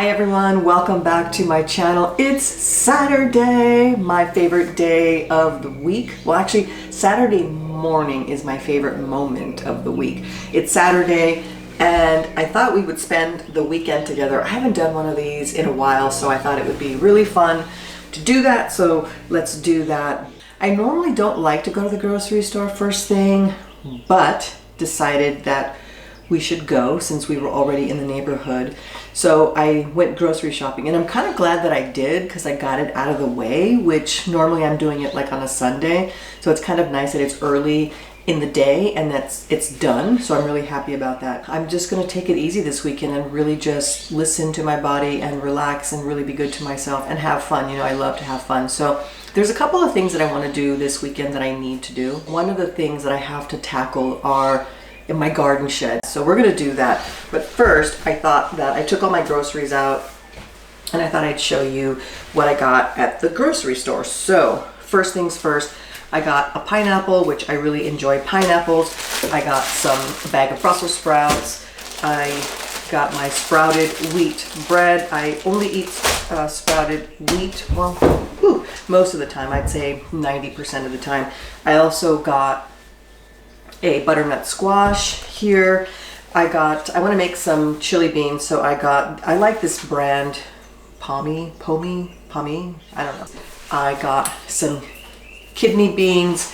Hi everyone, welcome back to my channel. It's Saturday, my favorite day of the week. Well, actually, Saturday morning is my favorite moment of the week. It's Saturday and I thought we would spend the weekend together. I haven't done one of these in a while, so I thought it would be really fun to do that, so let's do that. I normally don't like to go to the grocery store first thing, but decided that we should go since we were already in the neighborhood. So I went grocery shopping and I'm kind of glad that I did because I got it out of the way, which normally I'm doing it like on a Sunday. So it's kind of nice that it's early in the day and it's done. So I'm really happy about that. I'm just gonna take it easy this weekend and really just listen to my body and relax and really be good to myself and have fun. You know, I love to have fun. So there's a couple of things that I want to do this weekend that I need to do. One of the things that I have to tackle are in my garden shed. So we're gonna do that. But first, I thought that I took all my groceries out and I thought I'd show you what I got at the grocery store. So first things first, I got a pineapple, which I really enjoy pineapples. I got a bag of Brussels sprouts. I got my sprouted wheat bread. I only eat sprouted wheat, well, most of the time, I'd say 90% of the time. I also got a butternut squash here. I want to make some chili beans, so I like this brand, Pommy, I don't know. I got some kidney beans,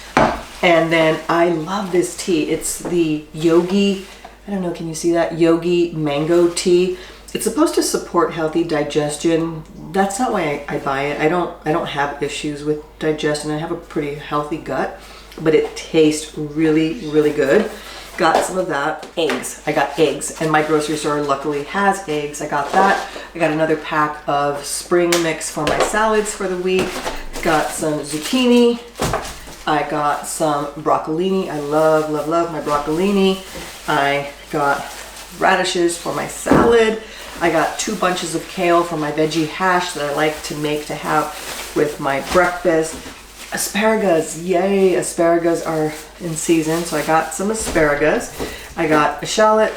and then I love this tea. It's the Yogi, I don't know, can you see that? Yogi mango tea. It's supposed to support healthy digestion. That's not why I buy it. I don't have issues with digestion. I have a pretty healthy gut, but it tastes really, really good. Got some of that. Eggs. I got eggs, and my grocery store luckily has eggs. I got that. I got another pack of spring mix for my salads for the week. Got some zucchini. I got some broccolini. I love, love, love my broccolini. I got radishes for my salad. I got 2 bunches of kale for my veggie hash that I like to make to have with my breakfast. Asparagus, yay, asparagus are in season, so I got some asparagus. I got a shallot,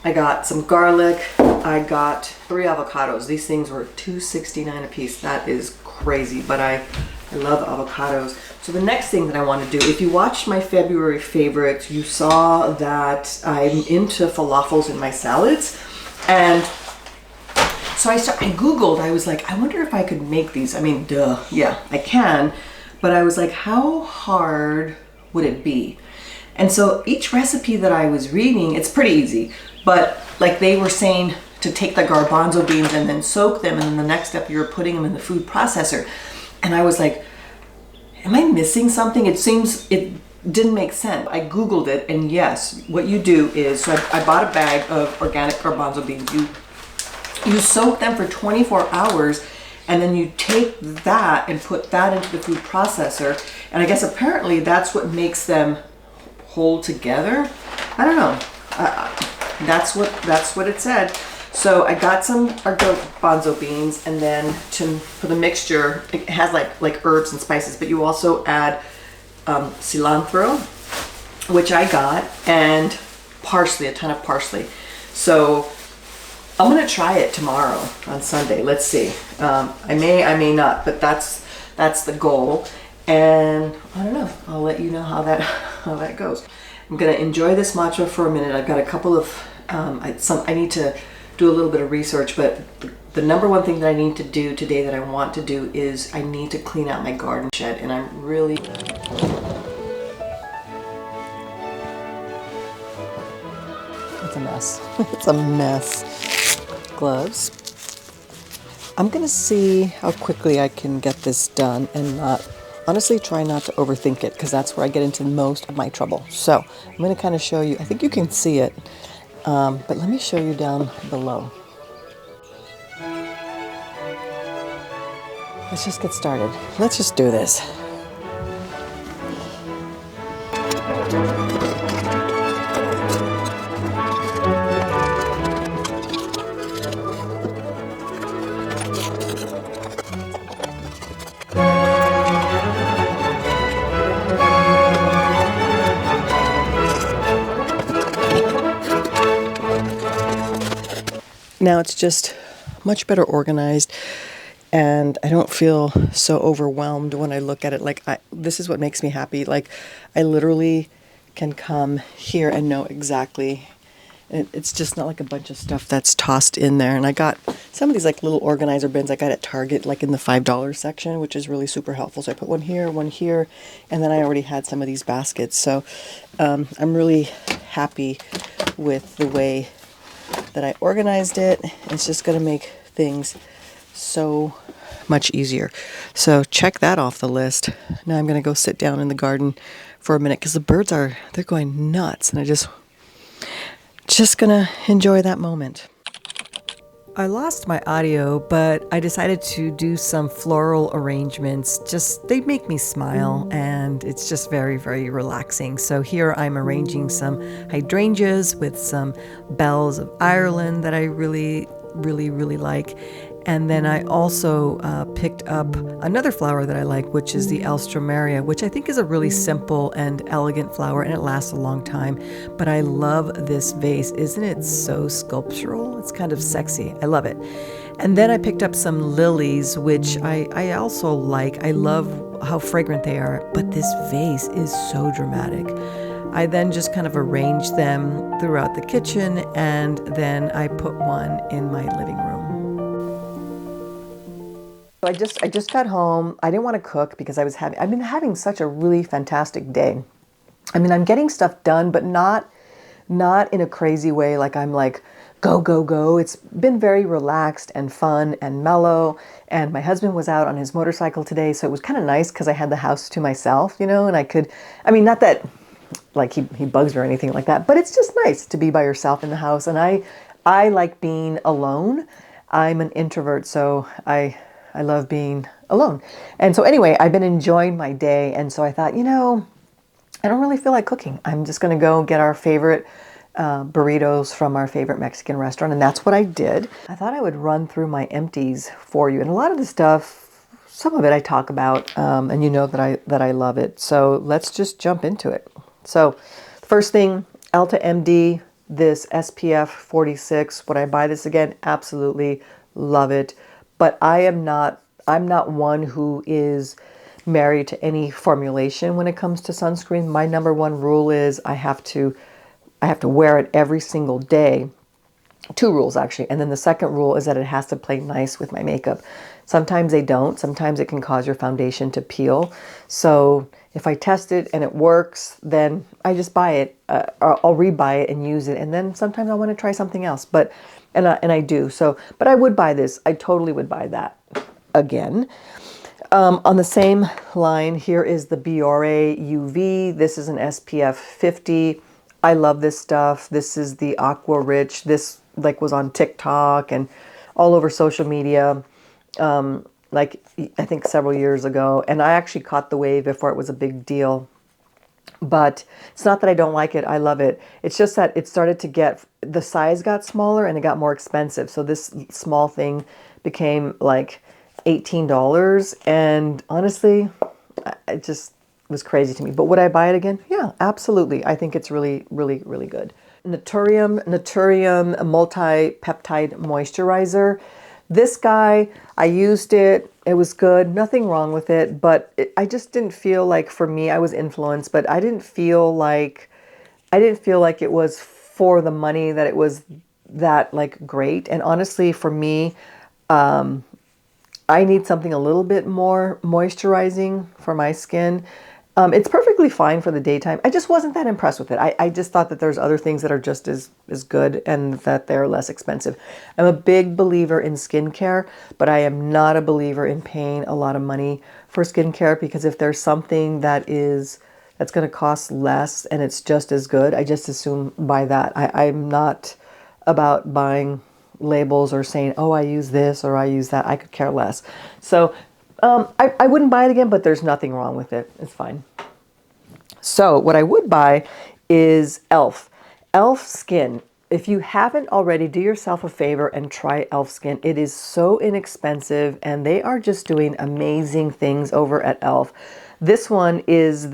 I got some garlic, I got 3 avocados. These things were $2.69 a piece. That is crazy, but I love avocados. So the next thing that I want to do, if you watched my February favorites, you saw that I'm into falafels in my salads, and so I Googled, I was like, I wonder if I could make these. I mean, duh, yeah, I can. But I was like, how hard would it be? And so each recipe that I was reading, it's pretty easy. But like they were saying to take the garbanzo beans and then soak them. And then the next step, you're putting them in the food processor. And I was like, am I missing something? It seems it didn't make sense. I Googled it. And yes, what you do is, so I bought a bag of organic garbanzo beans. You soak them for 24 hours. And then you take that and put that into the food processor. And I guess apparently that's what makes them hold together. I don't know. That's what it said. So I got some garbanzo beans, and then for the mixture, it has like herbs and spices, but you also add cilantro, which I got, and parsley, a ton of parsley. So I'm gonna try it tomorrow on Sunday. Let's see. I may not, but that's the goal. And I don't know. I'll let you know how that goes. I'm gonna enjoy this matcha for a minute. I've got a couple of I need to do a little bit of research, but the number one thing that I need to do today that I want to do is I need to clean out my garden shed, and I'm really. It's a mess. It's a mess. Gloves. I'm gonna see how quickly I can get this done and honestly try not to overthink it, because that's where I get into most of my trouble. So I'm gonna kind of show you, I think you can see it, but let me show you down below. Let's just get started. Let's just do this. Now it's just much better organized, and I don't feel so overwhelmed when I look at it. Like, this is what makes me happy. Like, I literally can come here and know exactly. It's just not like a bunch of stuff that's tossed in there. And I got some of these like little organizer bins I got at Target, like in the $5 section, which is really super helpful. So I put one here, and then I already had some of these baskets. So I'm really happy with the way that I organized it. It's just going to make things so much easier. So check that off the list. Now I'm going to go sit down in the garden for a minute because the birds they're going nuts, and I just gonna enjoy that moment. I lost my audio, but I decided to do some floral arrangements. They make me smile, and it's just very, very relaxing. So here I'm arranging some hydrangeas with some bells of Ireland that I really, really, really like. And then I also picked up another flower that I like, which is the Alstroemeria, which I think is a really simple and elegant flower, and it lasts a long time. But I love this vase. Isn't it so sculptural? It's kind of sexy. I love it. And then I picked up some lilies, which I also like. I love how fragrant they are, but this vase is so dramatic. I then just kind of arranged them throughout the kitchen, and then I put one in my living room. So I just got home. I didn't want to cook because I've been having such a really fantastic day. I mean, I'm getting stuff done, but not in a crazy way. Like I'm like, go, go, go. It's been very relaxed and fun and mellow. And my husband was out on his motorcycle today. So it was kind of nice because I had the house to myself, and not that like he bugs me or anything like that, but it's just nice to be by yourself in the house. And I like being alone. I'm an introvert, so I love being alone. And so anyway, I've been enjoying my day. And so I thought, I don't really feel like cooking. I'm just going to go get our favorite burritos from our favorite Mexican restaurant. And that's what I did. I thought I would run through my empties for you. And a lot of the stuff, some of it I talk about, and you know that I love it. So let's just jump into it. So first thing, Elta MD, this SPF 46. Would I buy this again? Absolutely love it. But I'm not one who is married to any formulation when it comes to sunscreen. My number one rule is I have to wear it every single day. Two rules actually. And then the second rule is that it has to play nice with my makeup. Sometimes they don't. Sometimes it can cause your foundation to peel. So if I test it and it works, then I just buy it. Or I'll rebuy it and use it. And then sometimes I want to try something else. And I do. So, but I would buy this. I totally would buy that again. On the same line, here is the Biore UV. This is an SPF 50. I love this stuff. This is the Aqua Rich. This was on TikTok and all over social media. I think several years ago. And I actually caught the wave before it was a big deal. But it's not that I don't like it. I love it. It's just that it started to the size got smaller and it got more expensive. So this small thing became like $18. And honestly, it just was crazy to me. But would I buy it again? Yeah, absolutely. I think it's really, really, really good. Naturium Multi-Peptide Moisturizer. This guy, I used it. It was good. Nothing wrong with it. But I just didn't feel like, for me, I was influenced, but I didn't feel like it was for the money, that it was that great. And honestly, for me, I need something a little bit more moisturizing for my skin. It's perfectly fine for the daytime. I just wasn't that impressed with it. I just thought that there's other things that are just as good and that they're less expensive. I'm a big believer in skincare, but I am not a believer in paying a lot of money for skincare, because if there's something that's going to cost less and it's just as good, I just assume buy that. I'm not about buying labels or saying, oh, I use this or I use that. I could care less. So I wouldn't buy it again, but there's nothing wrong with it. It's fine. So what I would buy is e.l.f. e.l.f. Skin. If you haven't already, do yourself a favor and try e.l.f. Skin. It is so inexpensive, and they are just doing amazing things over at e.l.f. This one is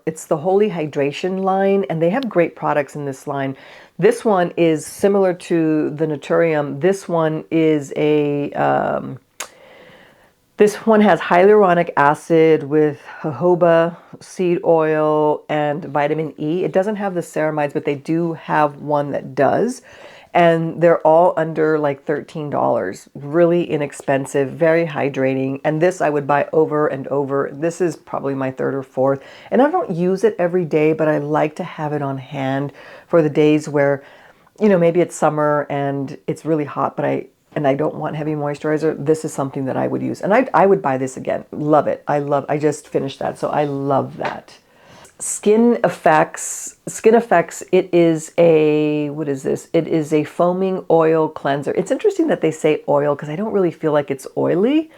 it's the Holy Hydration line, and they have great products in this line. This one is similar to the Naturium. This one is this one has hyaluronic acid with jojoba seed oil and vitamin E. It doesn't have the ceramides, but they do have one that does. And they're all under like $13. Really inexpensive, very hydrating. And this I would buy over and over. This is probably my third or fourth. And I don't use it every day, but I like to have it on hand for the days where, maybe it's summer and it's really hot, but I don't want heavy moisturizer. This is something that I would use. And I would buy this again. Love it. I just finished that. So I love that. Skin Effects, it is what is this? It is a foaming oil cleanser. It's interesting that they say oil because I don't really feel like it's oily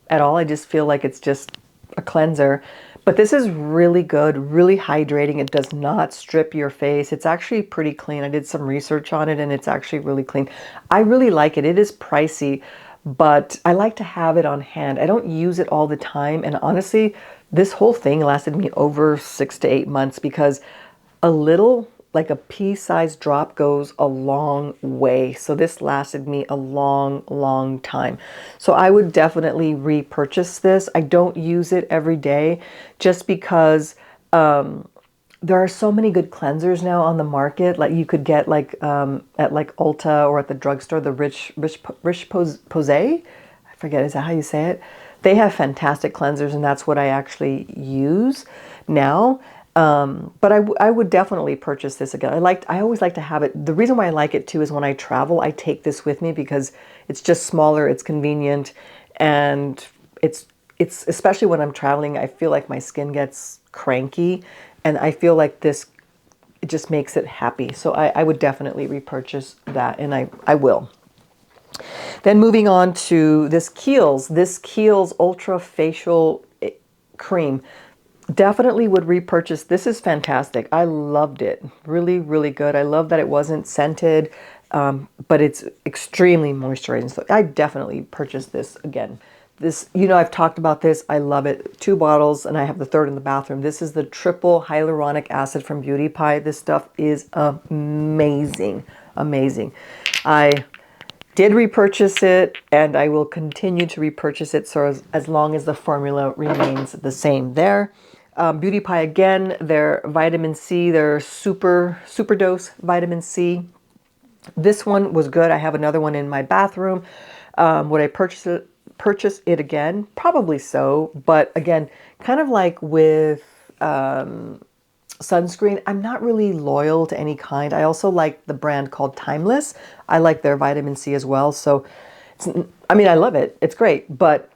at all. I just feel like it's just a cleanser. But this is really good, really hydrating. It does not strip your face. It's actually pretty clean. I did some research on it and it's actually really clean. I really like it. It is pricey, but I like to have it on hand. I don't use it all the time. And honestly, this whole thing lasted me over 6 to 8 months because a little, like a pea-sized drop goes a long way. So this lasted me a long, long time. So I would definitely repurchase this. I don't use it every day just because there are so many good cleansers now on the market. Like you could get like at like Ulta or at the drugstore, the Rich Posay. I forget, is that how you say it? They have fantastic cleansers, and that's what I actually use now. But I would definitely purchase this again. I always like to have it. The reason why I like it too is when I travel, I take this with me because it's just smaller, it's convenient, and it's especially when I'm traveling, I feel like my skin gets cranky, and I feel like it just makes it happy. So I would definitely repurchase that, and I will. Then moving on to this Kiehl's Ultra Facial Cream. Definitely would repurchase. This is fantastic. I loved it. Really, really good. I love that it wasn't scented, but it's extremely moisturizing. So I definitely purchased this again. This, I've talked about this. I love it. 2 bottles, and I have the third in the bathroom. This is the triple hyaluronic acid from Beauty Pie. This stuff is amazing. Amazing. I did repurchase it, and I will continue to repurchase it so as long as the formula remains the same there. Beauty Pie again, their vitamin C, their super dose vitamin C. This one was good. I have another one in my bathroom. Would I purchase it again? Probably so, but again, kind of like with sunscreen, I'm not really loyal to any kind. I also like the brand called Timeless. I like their vitamin C as well. So, I love it. It's great, but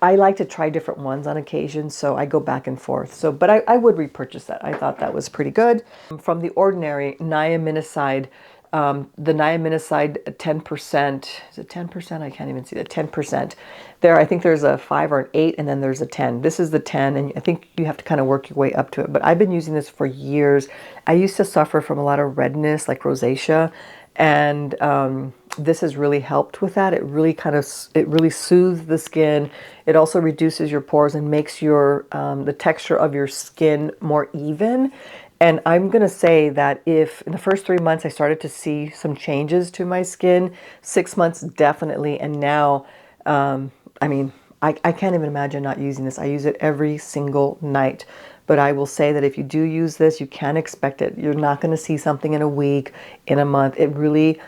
I like to try different ones on occasion, so I go back and forth. So, but I would repurchase that. I thought that was pretty good. From The Ordinary, niaminoside. The niaminoside 10%, is it 10%? I can't even see the 10%. There, I think there's a 5 or an 8, and then there's a 10. This is the 10, and I think you have to kind of work your way up to it. But I've been using this for years. I used to suffer from a lot of redness, like rosacea, and this has really helped with that. It really soothes the skin. It also reduces your pores and makes the texture of your skin more even. And I'm going to say that if in the first 3 months I started to see some changes to my skin, 6 months definitely. And now, I can't even imagine not using this. I use it every single night. But I will say that if you do use this, you can expect it. You're not going to see something in a week, in a month. It really,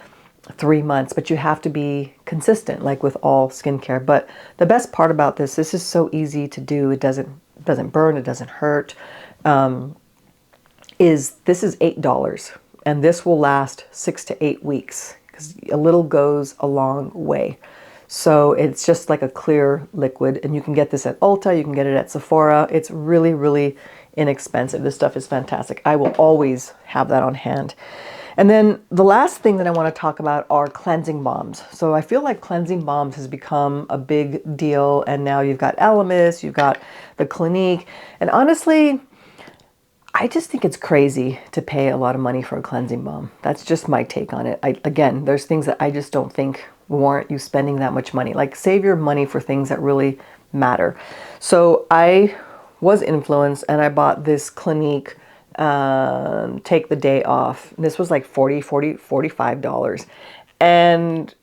3 months. But you have to be consistent, like with all skincare. But the best part about this is so easy to do. It doesn't burn. It doesn't hurt. This is $8, and this will last 6 to 8 weeks because a little goes a long way. So it's just like a clear liquid, and you can get this at Ulta, you can get it at Sephora. It's really, really inexpensive. This stuff is fantastic. I will always have that on hand. And then the last thing that I want to talk about are cleansing balms. So I feel like cleansing balms has become a big deal, and now you've got Elemis, you've got the Clinique, and honestly, I just think it's crazy to pay a lot of money for a cleansing balm. That's just my take on it. Again, there's things that I just don't think warrant you spending that much money. Like, save your money for things that really matter. So I was influenced, and I bought this Clinique Take the Day Off. This was like $45. And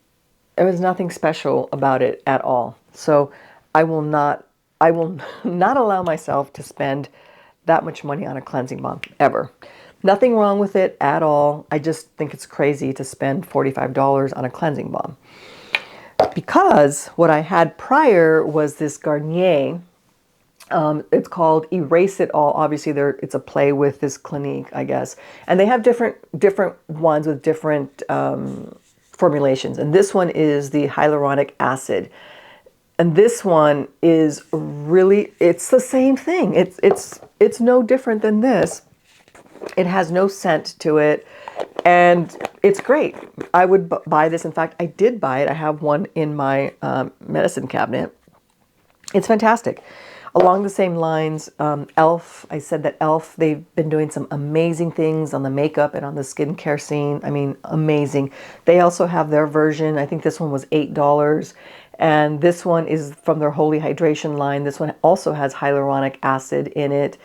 there was nothing special about it at all. So I will not not allow myself to spend that much money on a cleansing balm ever. Nothing wrong with it at all. I just think it's crazy to spend $45 on a cleansing balm. Because what I had prior was this Garnier. It's called Erase It All. Obviously, it's a play with this Clinique, I guess. And they have different ones with different formulations. And this one is the hyaluronic acid. And this one is really, it's the same thing. It's no different than this. It has no scent to it. And it's great. I would buy this. In fact, I did buy it. I have one in my medicine cabinet. It's fantastic. Along the same lines, e.l.f. I said that e.l.f. they've been doing some amazing things on the makeup and on the skincare scene. I mean, amazing. They also have their version. I think this one was $8. And this one is from their Holy Hydration line. This one also has hyaluronic acid in it.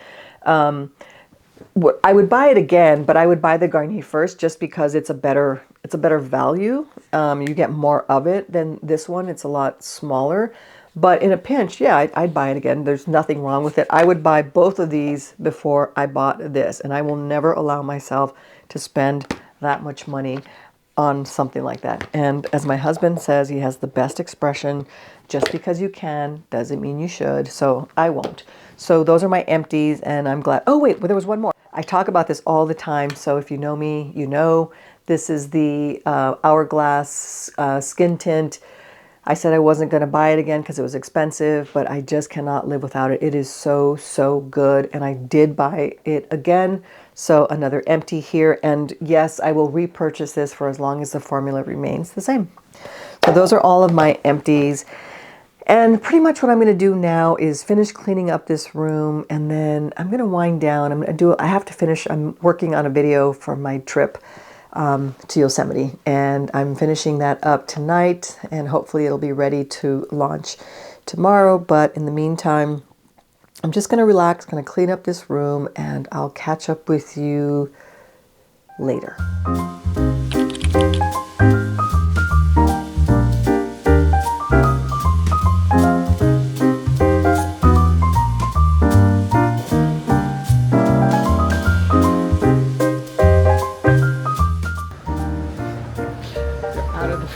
I would buy it again, but I would buy the Garnier first just because it's a better value. You get more of it than this one. It's a lot smaller. But in a pinch, yeah, I'd buy it again. There's nothing wrong with it. I would buy both of these before I bought this. And I will never allow myself to spend that much money on something like that. And as my husband says, he has the best expression, just because you can doesn't mean you should. So I won't. So those are my empties, and I'm glad. Oh, wait, there was one more. I talk about this all the time. So if you know me, you know this is the Hourglass Skin Tint. I said I wasn't going to buy it again because it was expensive, but I just cannot live without it. It is so, so good. And I did buy it again. So another empty here. And yes, I will repurchase this for as long as the formula remains the same. So those are all of my empties. And pretty much what I'm going to do now is finish cleaning up this room, and then I'm going to wind down. I'm working on a video for my trip to Yosemite, and I'm finishing that up tonight, and hopefully it'll be ready to launch tomorrow. But in the meantime, I'm just going to relax, going to clean up this room, and I'll catch up with you later.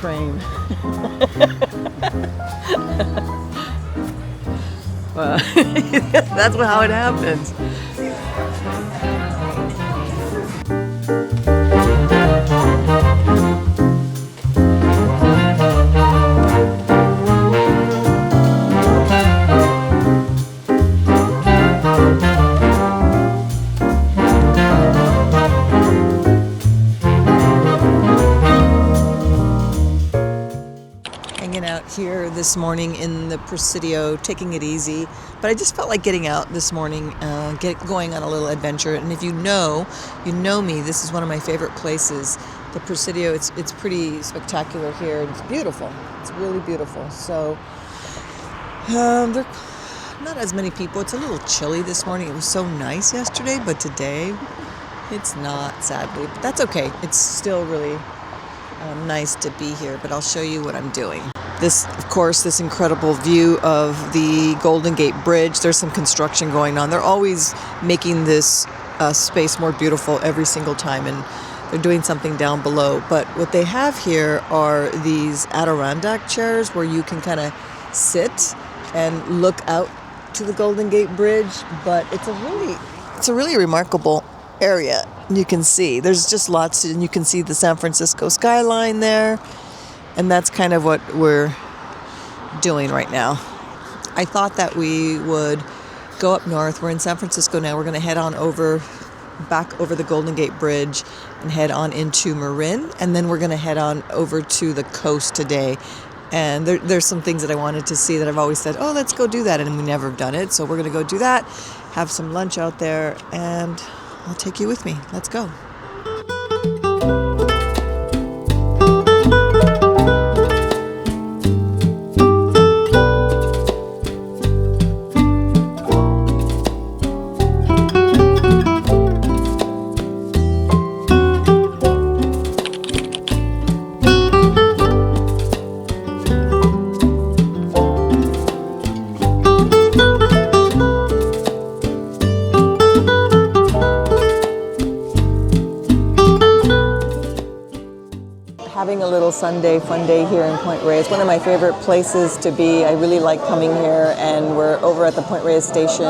Frame. Well, that's how it happens. Here this morning in the Presidio, taking it easy, but I just felt like getting out this morning, going on a little adventure. And if you know me, this is one of my favorite places, the Presidio. It's pretty spectacular here. It's beautiful. It's really beautiful. So there are not as many people. It's a little chilly this morning. It was so nice yesterday, but today it's not, sadly. But that's okay. It's still really nice to be here. But I'll show you what I'm doing. This, of course, this incredible view of the Golden Gate Bridge. There's some construction going on. They're always making this space more beautiful every single time, and they're doing something down below. But what they have here are these Adirondack chairs where you can kind of sit and look out to the Golden Gate Bridge. But it's a really remarkable area. You can see there's just lots, and you can see the San Francisco skyline there. And that's kind of what we're doing right now. I thought that we would go up north. We're in San Francisco now. We're going to head on back over the Golden Gate Bridge and head on into Marin. And then we're going to head on over to the coast today. And there's some things that I wanted to see that I've always said, oh, let's go do that. And we never have done it. So we're going to go do that, have some lunch out there, and I'll take you with me. Let's go. Having a little Sunday fun day here in Point Reyes. One of my favorite places to be. I really like coming here, and we're over at the Point Reyes station,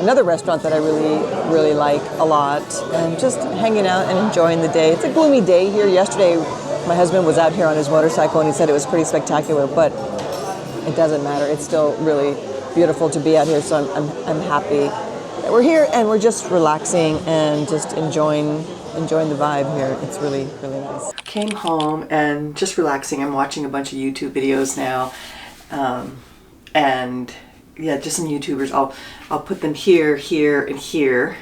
another restaurant that I really like a lot, and just hanging out and enjoying the day. It's a gloomy day here. Yesterday my husband was out here on his motorcycle and he said it was pretty spectacular, but it doesn't matter. It's still really beautiful to be out here, so I'm happy that we're here and we're just relaxing and just enjoying the vibe here. It's really nice. Came home and just relaxing. I'm watching a bunch of YouTube videos now, and yeah, just some YouTubers. I'll put them here, and here.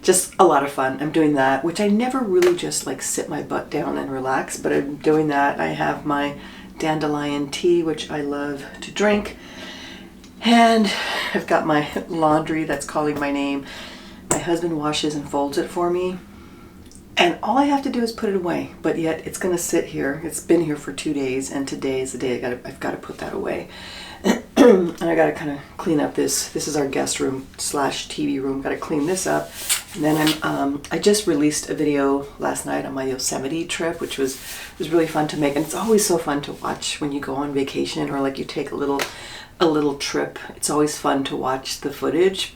Just a lot of fun. I'm doing that, which I never really just like sit my butt down and relax, but I'm doing that. I have my dandelion tea, which I love to drink, and I've got my laundry that's calling my name. My husband washes and folds it for me, and all I have to do is put it away, but yet it's gonna sit here. It's been here for 2 days, and today is the day I've got to put that away. And I gotta kind of clean up this is our guest room / TV room. Gotta clean this up. And then I just released a video last night on my Yosemite trip, which was really fun to make, and it's always so fun to watch when you go on vacation or like you take a little trip. It's always fun to watch the footage.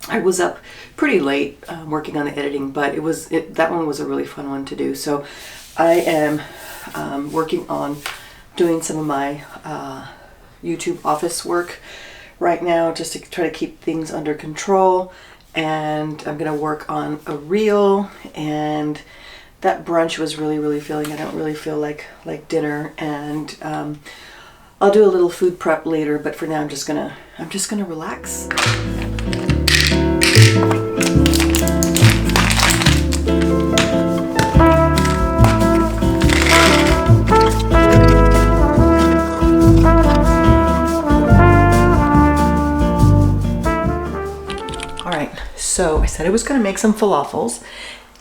I was up pretty late working on the editing, but that one was a really fun one to do. So I am working on doing some of my YouTube office work right now, just to try to keep things under control. And I'm gonna work on a reel, and that brunch was really filling. I don't really feel like dinner, and I'll do a little food prep later, but for now I'm just gonna relax. So I said I was going to make some falafels,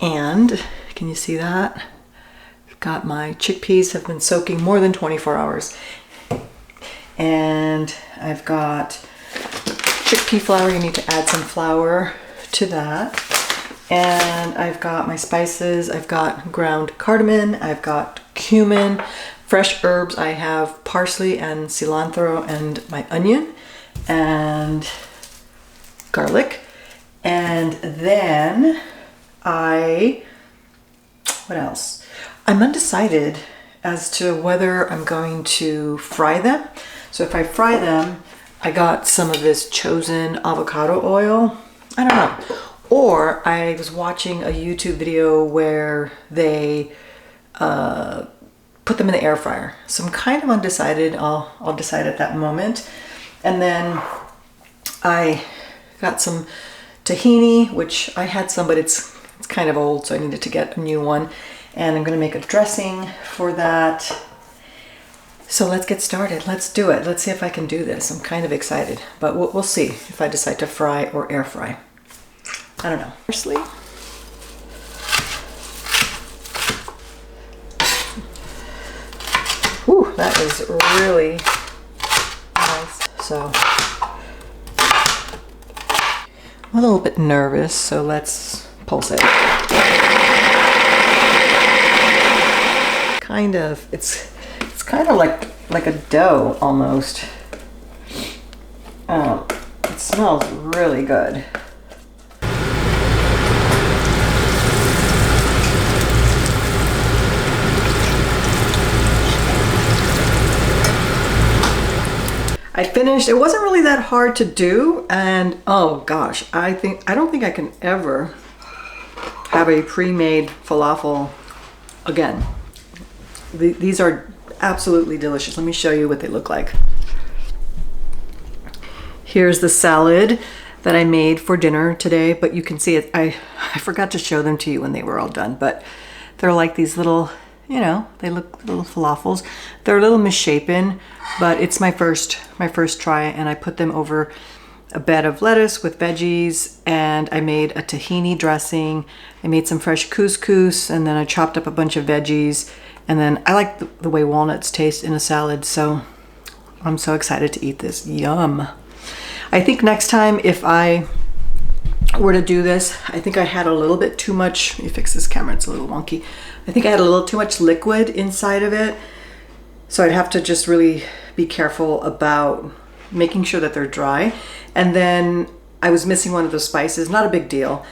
and can you see that? I've got my chickpeas have been soaking more than 24 hours. And I've got chickpea flour. You need to add some flour to that. And I've got my spices. I've got ground cardamom. I've got cumin. Fresh herbs. I have parsley and cilantro and my onion and garlic. And then what else? I'm undecided as to whether I'm going to fry them. So if I fry them, I got some of this chosen avocado oil. I don't know. Or I was watching a YouTube video where they put them in the air fryer. So I'm kind of undecided. I'll decide at that moment. And then I got some tahini, which I had some, but it's kind of old, so I needed to get a new one. And I'm going to make a dressing for that. So let's get started. Let's do it. Let's see if I can do this. I'm kind of excited, but we'll see if I decide to fry or air fry. I don't know. Firstly, ooh, that is really nice. So I'm a little bit nervous, so let's pulse it. Kind of, it's kind of like a dough almost. It smells really good. I finished. It wasn't really that hard to do, and oh gosh, I don't think I can ever have a pre-made falafel again. These are absolutely delicious. Let me show you what they look like. Here's the salad that I made for dinner today, but you can see it. I forgot to show them to you when they were all done, but they're like these little, you know, they look little falafels. They're a little misshapen, but it's my first try, and I put them over a bed of lettuce with veggies, and I made a tahini dressing. I made some fresh couscous, and then I chopped up a bunch of veggies, and then I like the way walnuts taste in a salad, so I'm so excited to eat this. Yum. I think next time if I were to do this, I think I had a little bit too much, let me fix this camera, it's a little wonky. I think I had a little too much liquid inside of it. So I'd have to just really be careful about making sure that they're dry. And then I was missing one of the spices, not a big deal.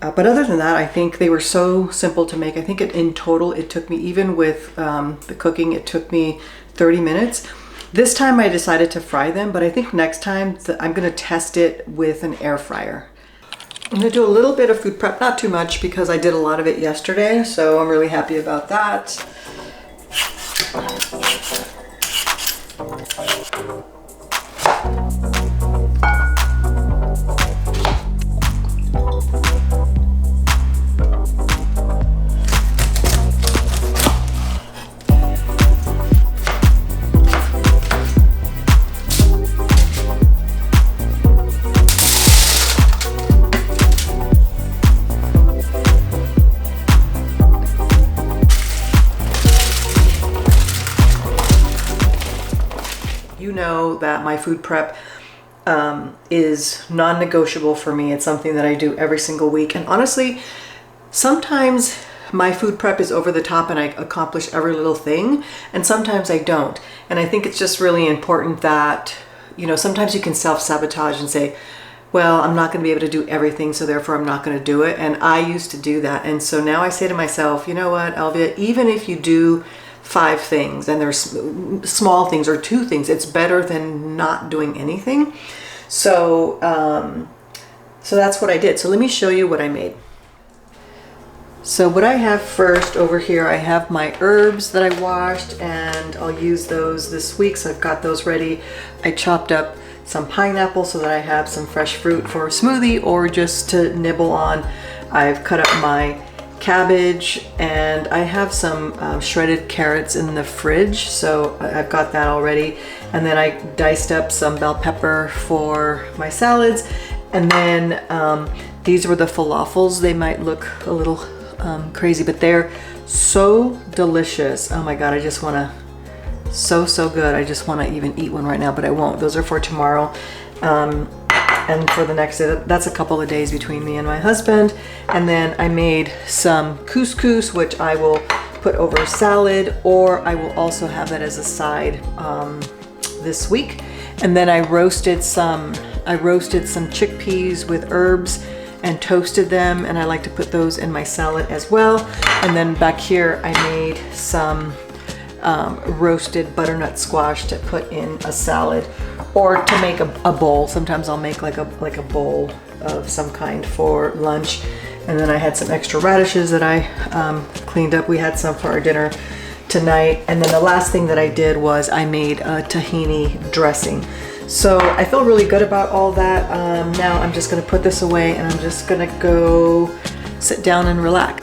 But other than that, I think they were so simple to make. I think in total, it took me, even with the cooking, it took me 30 minutes. This time I decided to fry them, but I think next time I'm gonna test it with an air fryer. I'm gonna do a little bit of food prep, not too much because I did a lot of it yesterday, so I'm really happy about that. You know that my food prep is non-negotiable for me. It's something that I do every single week. And honestly, sometimes my food prep is over the top and I accomplish every little thing, and sometimes I don't. And I think it's just really important that, you know, sometimes you can self-sabotage and say, well, I'm not going to be able to do everything, so therefore I'm not going to do it. And I used to do that. And so now I say to myself, you know what, Elvia, even if you do 5 things and there's small things or 2 things, it's better than not doing anything. So so that's what I did. So let me show you what I made. So what I have first over here, I have my herbs that I washed, and I'll use those this week, so I've got those ready. I chopped up some pineapple so that I have some fresh fruit for a smoothie or just to nibble on. I've cut up my cabbage, and I have some shredded carrots in the fridge, so I've got that already. And then I diced up some bell pepper for my salads. And then these were the falafels. They might look a little crazy, but they're so delicious. Oh my God, I just wanna, so good. I just wanna even eat one right now, but I won't. Those are for tomorrow. And for the next day, that's a couple of days between me and my husband. And then I made some couscous, which I will put over salad, or I will also have that as a side this week. And then I roasted some chickpeas with herbs and toasted them, and I like to put those in my salad as well. And then back here I made some roasted butternut squash to put in a salad, or to make a bowl. Sometimes I'll make like a bowl of some kind for lunch. And then I had some extra radishes that I cleaned up. We had some for our dinner tonight. And then the last thing that I did was I made a tahini dressing. So I feel really good about all that. Now I'm just gonna put this away, and I'm just gonna go sit down and relax.